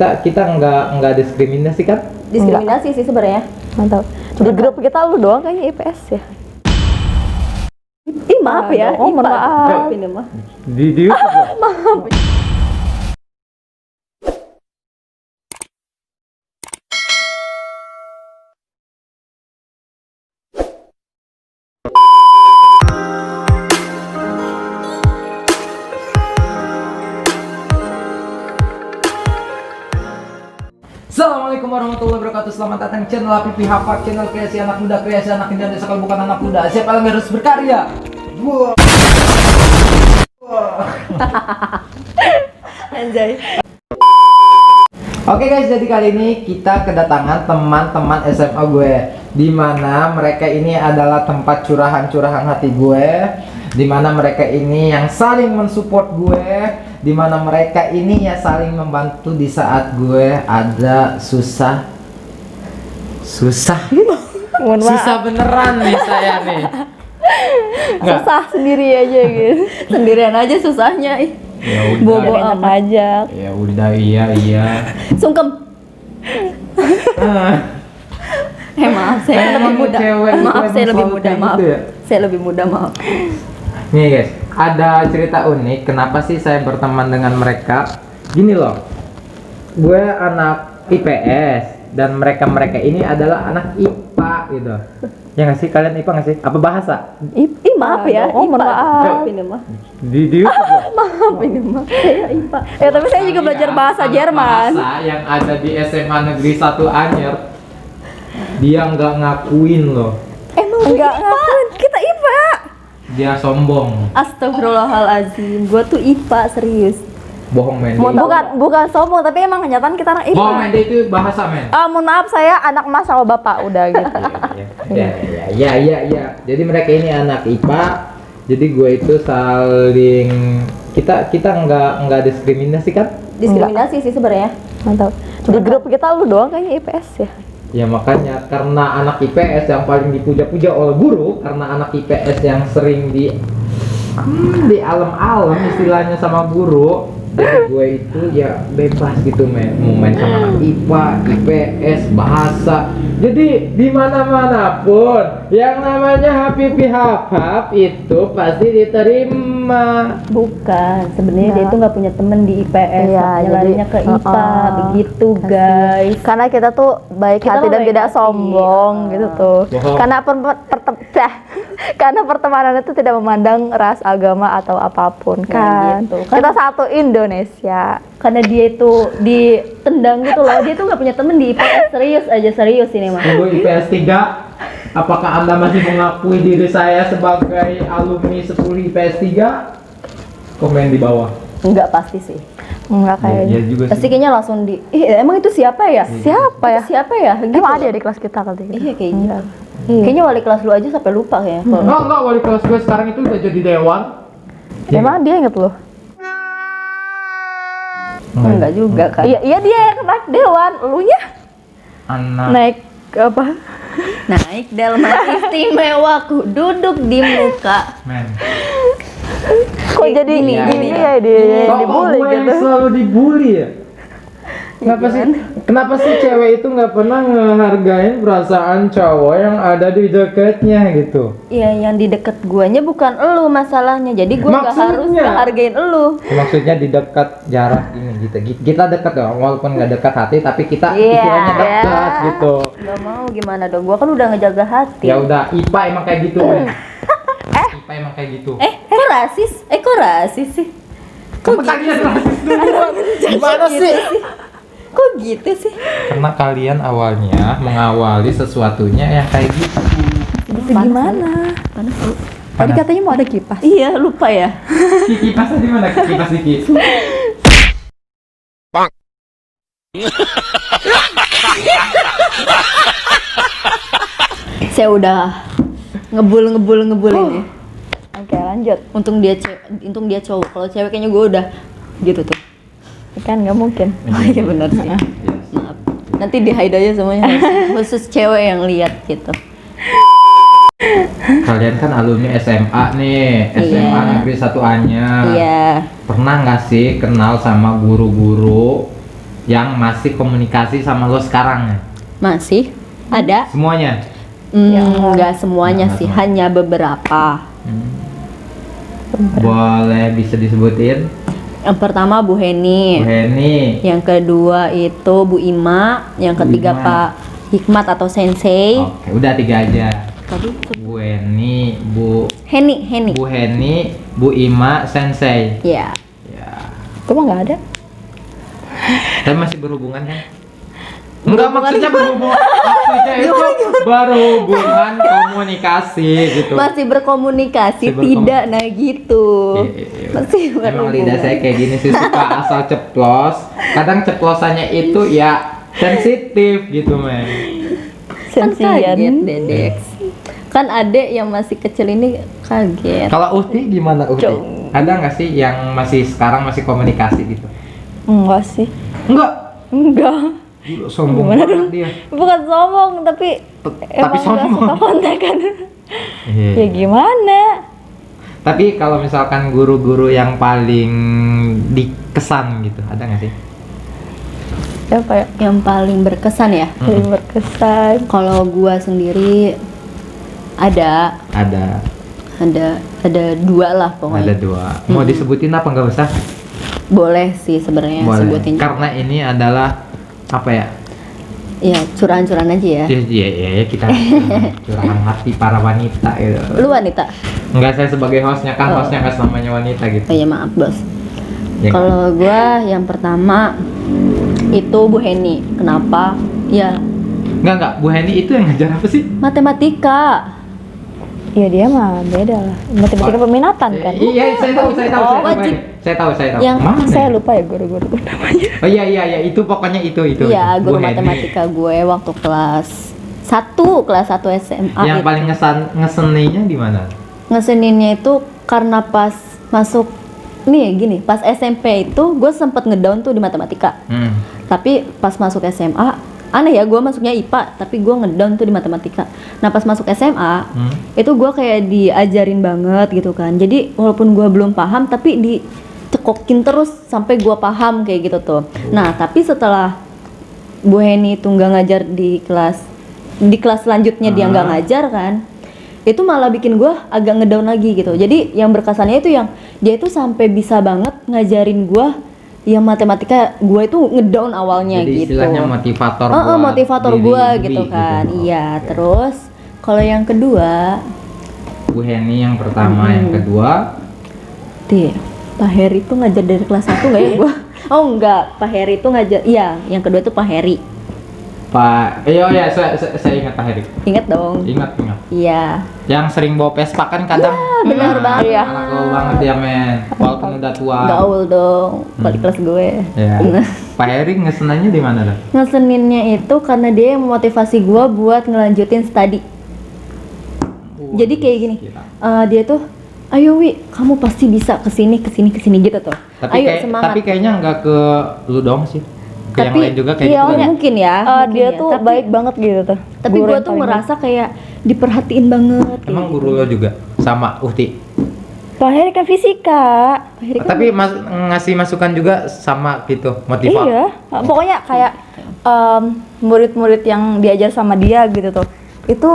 kita nggak diskriminasi kan? Diskriminasi sih sebenarnya. Mantap. Di grup kita lu doang kayaknya IPS ya. Ih maaf ya. Oh, mohon maaf. Ini mah. Di YouTube loh. Assalamualaikum warahmatullahi wabarakatuh. Selamat datang di channel Apipi Hafak, channel kreasi anak muda, kreasi anak Indonesia. Kalau bukan anak muda, siapa yang harus berkarya? Gua. Anjay. Oke guys, jadi kali ini kita kedatangan teman-teman SMA gue, dimana mereka ini adalah tempat curahan hati gue, dimana mereka ini yang saling mensupport gue, dimana mereka ini ya saling membantu di saat gue ada susah beneran nih saya nih. Susah sendiri aja gitu. Sendirian aja susahnya. Ih. Ya Bobo udah, enak aja. ya udah, iya. Sungkem. Maaf, saya lebih muda. Maaf, saya lebih muda. Maaf. Gitu ya? Saya lebih muda, maaf. Nih guys, ada cerita unik kenapa sih saya berteman dengan mereka. Gini loh, gue anak IPS dan mereka ini adalah anak IPA gitu. Ya nggak sih, kalian IPA nggak sih? Apa bahasa? Ih maaf ya. Oh mohon maaf. Ini mah. Di YouTube loh. Maaf ini mah. Saya IPA. Ya tapi saya juga belajar bahasa Anak Jerman. Bahasa yang ada di SMA Negeri 1 Anyer, dia nggak ngakuin loh. Emang Enggak ngapain kita IPA. Dia sombong. Astagfirullahaladzim. Gua tuh IPA serius. Bohong men. Bukan sombong tapi emang kenyataan kita anak IPA. Bohong men, dia itu bahasa men. Mohon maaf saya anak mas sama bapak udah gitu. Ya. Jadi mereka ini anak IPA. Jadi gue itu saling kita nggak diskriminasi kan? Diskriminasi sih sebenarnya. Mantap. Di grup kita lu doang kayaknya IPS ya. Ya makanya karena anak IPS yang paling dipuja-puja oleh guru, karena anak IPS yang sering di alam-alam istilahnya sama guru. Jadi gue itu ya bebas gitu men, mau main sama anak IPA, IPS, bahasa. Jadi di mana-mana pun yang namanya Habibi Hafaf itu pasti diterima. Bukan, sebenarnya dia itu nggak punya temen di IPS, Iya, makanya jadi, larinya ke IPA, begitu guys. Karena kita tuh baik Kita hati dan baik tidak hati. sombong gitu tuh. Bohong. Karena pertemanan itu tidak memandang ras, agama atau apapun kan. gitu. Kan- Kita satu Indonesia. Karena dia itu ditendang gitu loh, dia tuh nggak punya temen di IPS, serius ini mah. Tunggu IPS 3. Apakah Anda masih mengakui diri saya sebagai alumni 10 IPS 3? Komen di bawah. Enggak pasti sih. Enggak kayaknya. Ya juga Pasti sih. kayaknya langsung emang itu siapa ya? Siapa ya? Siapa ya? Gitu Emang ada loh. di kelas kita kali gitu. Iya kayaknya. Iya. Kayaknya wali kelas lu aja sampai lupa ya. Enggak, wali kelas gue sekarang itu udah jadi dewan. Emang dia inget loh. Enggak juga kan. Iya dia yang naik dewan, elunya Anak. naik apa? Naik delman istimewaku duduk di muka. Men. Kok jadi Gini, gini gini. ya Kok dibully gue yang gitu. selalu dibully ya? Kenapa sih cewek itu nggak pernah ngehargain perasaan cowok yang ada di dekatnya gitu? Iya, yang di deket guanya bukan elu masalahnya. Jadi gua nggak harus Maksudnya? ngehargain elu. Maksudnya di dekat jarak ini gitu. Kita dekat dong, walaupun nggak dekat hati, tapi kita Iya. pikirannya dekat gitu. Gak mau gimana dong? Gua kan udah ngejaga hati. Ya udah, IPA emang kayak gitu men. IPA emang kayak gitu. Kok rasis? Kok rasis sih? Kok kalian rasis dulu? Gimana sih? Kok gitu sih? Karena kalian awalnya mengawali sesuatunya yang kayak gitu. Itu gimana? Panas lu. Tadi katanya mau ada kipas. Iya, lupa ya. Kipasnya di mana? Kipas Diki. Saya udah ngebul ini. Oke lanjut. Untung dia cowok. Kalau cewek kayaknya gue udah gitu tuh. Kan nggak mungkin. Oh iya benar sih. Maaf. Nanti di hide aja semuanya. Khusus cewek yang lihat gitu. Kalian kan alumni SMA nih, SMA Iya. Negeri 1 Anyer. Iya. Pernah nggak sih kenal sama guru-guru yang masih komunikasi sama lo sekarang ya? Masih ada. Semuanya? Nggak semuanya Nggak sih, semua. hanya beberapa. Boleh bisa disebutin? Yang pertama Bu Bu Heni, Heni. yang kedua itu Bu Ima, yang Bu ketiga Ima. Pak Hikmat atau Sensei. Oke, udah 3 aja. Tadi Bu Heni, Heni. Bu Heni, Bu Ima, Sensei. Ya, Ya. Itu mah nggak ada. Tapi masih berhubungan kan? Enggak, maksudnya berhubungan. Maksudnya itu berhubungan komunikasi gitu. masih berkomunikasi, Masih tidak nah gitu. Iya. Masih Emang berhubungan. lidah saya kayak gini sih, suka asal ceplos. Kadang ceplosannya itu ya sensitif gitu, men. Kan kaget Sensian. Dedex. Kan adek yang masih kecil ini kaget. Kalau Uhti gimana Uhti? Ada nggak sih yang masih sekarang masih komunikasi gitu? Enggak sih. Enggak. Enggak. Gila, sombong Gimana banget dong? dia. Bukan sombong, tapi Tapi emang nggak sombong. suka kontekan. Iya. Ya gimana? Tapi kalau misalkan guru-guru yang paling dikesan gitu, ada nggak sih? Siapa ya? Yang paling berkesan ya. Paling berkesan. Kalau gua sendiri ada Ada dua lah pokoknya. 2. Mau disebutin apa nggak usah? Boleh sih sebenarnya Boleh. sebutin. Karena ini adalah apa ya? Iya, curahan-curahan aja ya. Iya, kita curahan hati para wanita gitu. Lu wanita? Enggak, saya sebagai hostnya kan, Oh. hostnya nggak selamanya wanita gitu. Oh iya, maaf bos. Ya, Kalau gua yang pertama itu Bu Heni. Kenapa? Ya enggak, Bu Heni itu yang ngajar apa sih? matematika. Ya dia mah beda lah. Matematika peminatan kan. Iya, saya tahu. Oh, wajib. Saya tahu. Yang Mana Saya ya? lupa ya guru-guru namanya. Oh iya, itu pokoknya itu. Iya, Bu guru Heni. matematika gue waktu kelas 1 SMA Yang itu. paling ngeseninya di mana? Ngeseninnya itu karena pas masuk nih gini, pas SMP itu gue sempet ngedown tuh di matematika. Tapi pas masuk SMA, aneh ya, gue masuknya IPA tapi gue ngedown tuh di matematika. Nah pas masuk SMA itu gue kayak diajarin banget gitu kan. Jadi walaupun gue belum paham tapi dicekokin terus sampai gue paham kayak gitu tuh. Nah tapi setelah Bu Heni itu nggak ngajar di kelas selanjutnya, dia nggak ngajar kan, itu malah bikin gue agak ngedown lagi gitu. Jadi yang berkesannya itu yang dia itu sampai bisa banget ngajarin gue yang matematika gue itu ngedown awalnya. Jadi gitu. istilahnya motivator Motivator diri gue sendiri gitu kan. gitu. Iya, Oke. terus kalau yang kedua, Bu Heni yang pertama, yang kedua Pak Heri itu ngajar dari kelas 1 nggak ya gue? Oh enggak, Pak Heri itu ngajar. Iya, yang kedua itu Pak Heri. Pak, iya, saya ingat Pak Heri. Ingat dong. Ingat. Iya. Yang sering bawa Vespa kan kadang. benar banget. Iya. Anak gaul banget ya, men. Walaupun udah tua. Gaul dong, balik kelas gue. Ya. Pak Heri ngesenanya di mana dah? Ngeseninnya itu karena dia yang memotivasi gue buat ngelanjutin studi. Jadi kayak gini, Gila. dia tuh, ayo Wi, kamu pasti bisa kesini gitu tuh. Tapi Ayo semangat. tapi kayaknya nggak ke lu dong sih. Ke yang lain juga kayak iya, gitu. kan? mungkin ya. mungkin Dia ya. tuh Tapi- baik banget gitu tuh. Tapi Guru gue yang tuh paling merasa kayak diperhatiin banget. Emang kayak guru lo juga sama Uhti. baik. Pak Heri kan fisika. Pak Heri kan Tapi ngasih masukan juga sama gitu, motivator. Iya, pokoknya kayak murid-murid yang diajar sama dia gitu tuh. Itu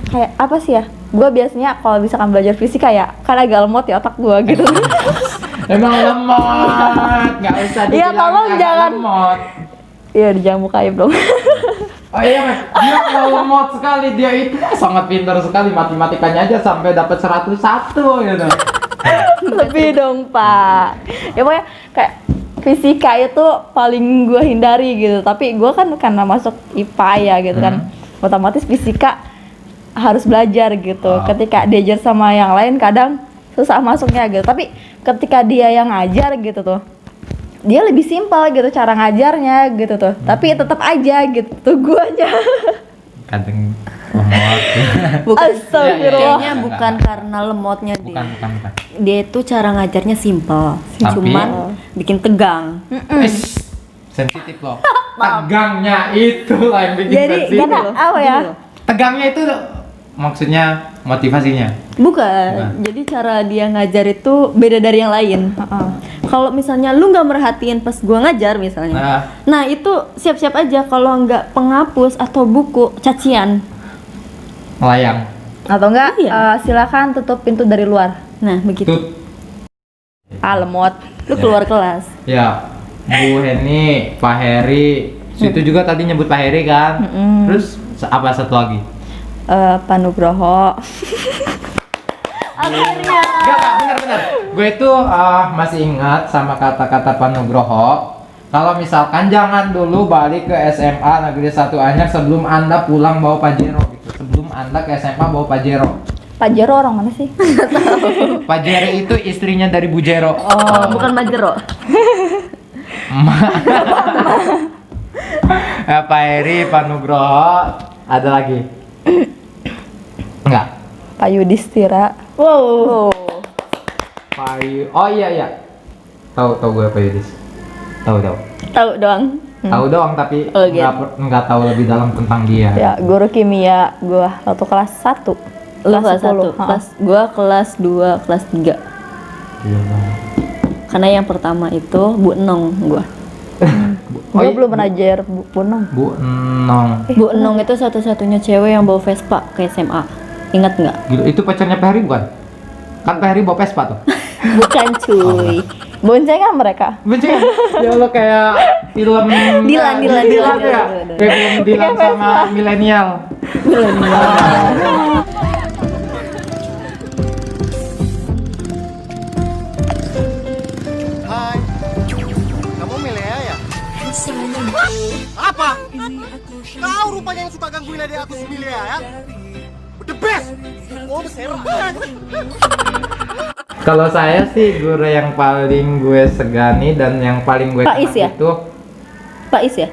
kayak apa sih ya? Gue biasanya kalau misalkan belajar fisika ya, kan agak lemot ya otak gue gitu. Emang lemot, nggak usah Iya, dibilang tolong agak jangan. lemot. Iya, jangan muka aib dong. Oh iya, Mas. Dia kalau lemot sekali, dia itu sangat pintar sekali matematikanya aja sampai dapat 101 gitu. Lebih dong, Pak. Ya pokoknya kayak fisika itu paling gue hindari gitu. Tapi gue kan karena masuk IPA ya gitu kan. Otomatis fisika harus belajar gitu. Oh. Ketika diajar sama yang lain kadang susah masuknya gitu. Tapi ketika dia yang ngajar gitu tuh, dia lebih simpel gitu cara ngajarnya gitu tuh. Tapi tetap aja gitu guanya. Kadang lemot. bukan, Astagfirullah. kayaknya bukan karena lemotnya dia. bukan. Dia itu cara ngajarnya simple, Tapi- cuman bikin tegang. Ish, sensitif loh. Tegangnya itu lah yang bikin Jadi sensitif. gini apa ya? Gini loh. Tegangnya itu maksudnya motivasinya. Bukan, Nah. jadi cara dia ngajar itu beda dari yang lain. Kalau kalau misalnya lu nggak merhatiin pas gua ngajar misalnya. Nah, itu siap-siap aja kalau nggak penghapus atau buku cacian. Melayang. Atau enggak Iya. silakan tutup pintu dari luar. Nah, begitu. Tut. Lemot. Lu keluar kelas. Ya, Bu Heni, Pak Heri, situ juga tadi nyebut Pak Heri kan. Terus apa satu lagi? Pak Nugroho. Akhirnya. Enggak, benar-benar. Gue itu masih ingat sama kata-kata Pak Nugroho. Kalau misalkan jangan dulu balik ke SMA Negeri 1 Anyar sebelum Anda pulang bawa Pajero gitu. Sebelum Anda ke SMA bawa Pajero. Pak Jero orang mana sih? Pak Jero itu istrinya dari Bu Jero. Oh, bukan Majero. Pak Heri, Pak Nugroho, ada lagi? Enggak. Pak Yudhistira. Wow. Pak Oh iya. Tahu gue Pak Yudis. Tahu. Tahu doang. Tahu doang tapi Oh, gitu. nggak tahu lebih dalam tentang dia. Ya, guru kimia gua waktu kelas 1. Lu kelas 10. 1, kelas gua kelas 2, kelas 3. Gila. Karena yang pertama itu Bu Enong gua. Gua iya, belum belajar Bu Punong. Bu Nong. Bu Enong itu satu-satunya cewek yang bawa Vespa ke SMA. Ingat nggak? Gila, itu pacarnya Pak Heri bukan? Kan Pak Heri bawa Vespa tuh. Bukan cuy. Boncengan mereka. Benci kan? Ya Allah kayak film Dilan ya. Dilan. Kayak film Dilan sama milenial. Hai, kamu Milea ya? Apa? Kau rupanya yang suka gangguin adik aku si Milea ya? The best! Oh, beserah. Kalau saya sih guru yang paling gue segani dan yang paling gue Pak Is kenal ya? itu Pak Is ya?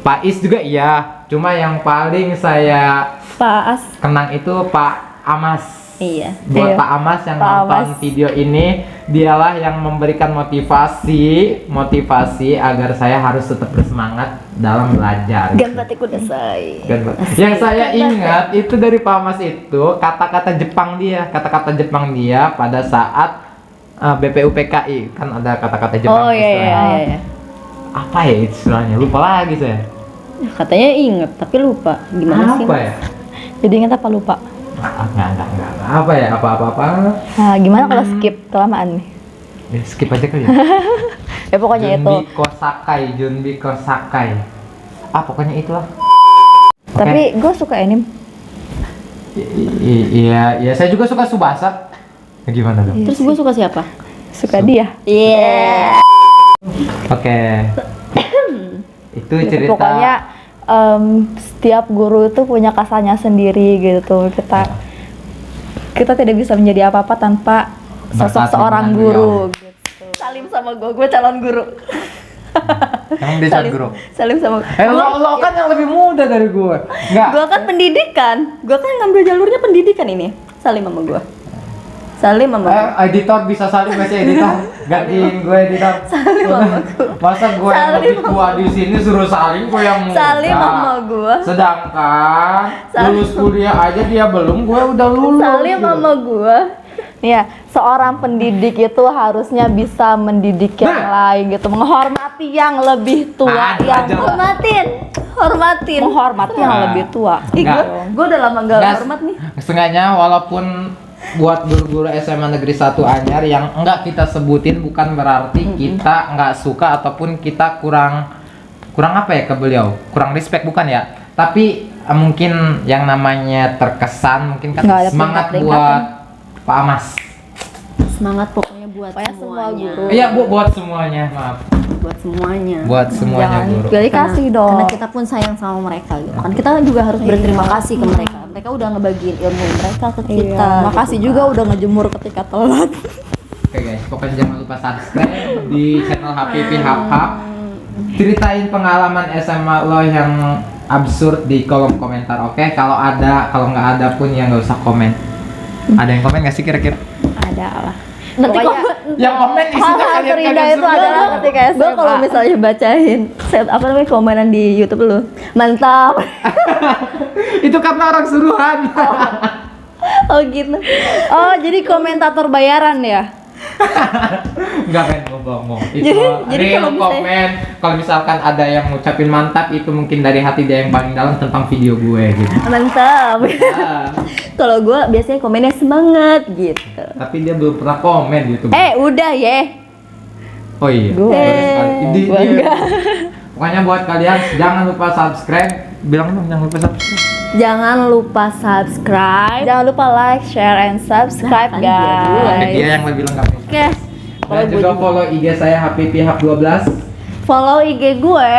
Pak Is juga iya. Cuma yang paling saya Pak As. kenang itu Pak Amas. Iya. Buat Iya. Pak Amas yang Pak nonton Amas. video ini, dialah yang memberikan motivasi agar saya harus tetap bersemangat dalam belajar. Ganbate kudasai. Yang saya ingat itu dari Pak Amas itu kata-kata Jepang dia pada saat BPUPKI kan ada kata-kata Jepang. Oh iya istilahnya. iya. Apa ya istilahnya? Lupa lagi saya. Katanya inget tapi lupa. Gimana sih? Apa ya? Jadi ingat apa lupa? Enggak. Apa ya? Apa? Nah, gimana kalau skip kelamaan nih? Ya, skip aja kali ya. Ya pokoknya itu. Junbi Kosakai. Pokoknya itulah. Tapi gue suka anime. Iya, saya juga suka Tsubasa. Gimana dong? Terus gue suka siapa? Suka dia. Iya. Oke. Itu Gitu, cerita. pokoknya setiap guru itu punya kasarnya sendiri gitu. Kita tidak bisa menjadi apa-apa tanpa sosok Berkati seorang dengan guru gitu. Salim sama gue calon guru. Emang dia calon guru? Salim sama Lo kan yang lebih muda dari gue. Enggak. Gue kan pendidikan. Gue kan ngambil jalurnya pendidikan ini. Salim sama gue. Salim sama gue. Editor bisa saling masih editor. Gantiin gue editor. Salim sama gue. Masa gue yang Salim lebih tua di sini suruh saling gue yang muda. Salim sama gue. Sedangkan lulus kuliah aja dia belum, gue udah lulus. Salim gitu. sama gue. ya, seorang pendidik itu harusnya bisa mendidik yang lain gitu, menghormati yang lebih tua, yang aja lah. Hormatin. menghormati yang Nah. lebih tua. Ih, Nggak. gue udah lama gak Nggak, hormat nih. Setengahnya walaupun buat guru-guru SMA Negeri 1 Anyar yang enggak kita sebutin bukan berarti kita enggak suka ataupun kita kurang apa ya ke beliau, kurang respect bukan ya, tapi mungkin yang namanya terkesan mungkin kan Nggak ada semangat peringkat-peringkatan. buat Pak Amas. Semangat pokoknya buat Pokoknya semua semuanya. guru. Iya Bu, buat semuanya, maaf, Buat semuanya. buat semuanya Jangan guru. pilih kasih dong. Karena kita pun sayang sama mereka gitu. Kan kita juga harus berterima kasih ke mereka. Mereka udah ngebagiin ilmu mereka ke kita. Iya, makasih gitu juga kan. udah ngejemur ketika telat. Oke guys, pokoknya jangan lupa subscribe di channel HPP Hap. Ceritain pengalaman SMA lo yang absurd di kolom komentar, oke? Kalau nggak ada pun ya nggak usah komen. Ada yang komen nggak sih kira-kira? Ada lah. Nanti Pokoknya Yang komen isinya hal-hal terindah itu semua. adalah ketika gue kalau SMA. misalnya bacain apa namanya komenan di YouTube lu, mantap. Itu karena orang suruhan. Oh gitu. Oh, jadi komentator bayaran ya? Enggak pengen ngomong. Itu Jadi real kalau misalnya- komen. Kalau misalkan ada yang ngucapin mantap, itu mungkin dari hati dia yang paling dalam tentang video gue gitu. Mantap. Ah, Kalau gue biasanya komennya semangat gitu. tapi dia belum pernah komen di YouTube. Udah ya. Oh iya. Gua- Baru sekali. gua enggak. Pokoknya buat kalian jangan lupa subscribe. Bilang dong jangan lupa subscribe. Jangan lupa subscribe. Jangan lupa like, share, and subscribe Nah, kan dia dulu, guys. Dia yang lebih lengkap. Oke. Dan juga follow IG saya HPPH12. Follow IG gue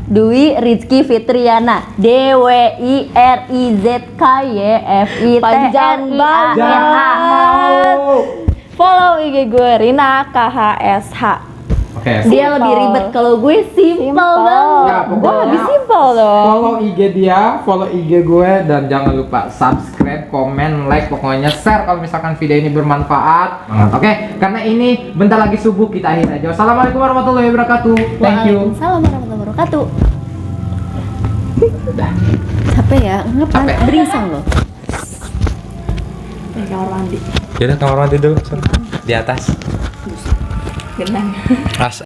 Dwi Rizky Fitriana, DWIRIZKYFITRIANA. Panjang banget. Jangan mau. Follow IG gue Rina KHSH. Oke. Dia Simple. lebih ribet, kalau gue simple banget. Ya, Gue pokoknya lebih simpel dong. Follow IG dia, follow IG gue, dan jangan lupa subscribe, komen, like, pokoknya share kalau misalkan video ini bermanfaat. Oke, karena ini bentar lagi subuh, kita akhir aja. Wassalamualaikum warahmatullahi wabarakatuh. Thank you. Waalaikumsalam warahmatullahi wabarakatuh. Capek ya? Ngapain? Capek. Berisang loh. Kamar mandi. Yaudah kamar mandi dulu, di atas. Genang.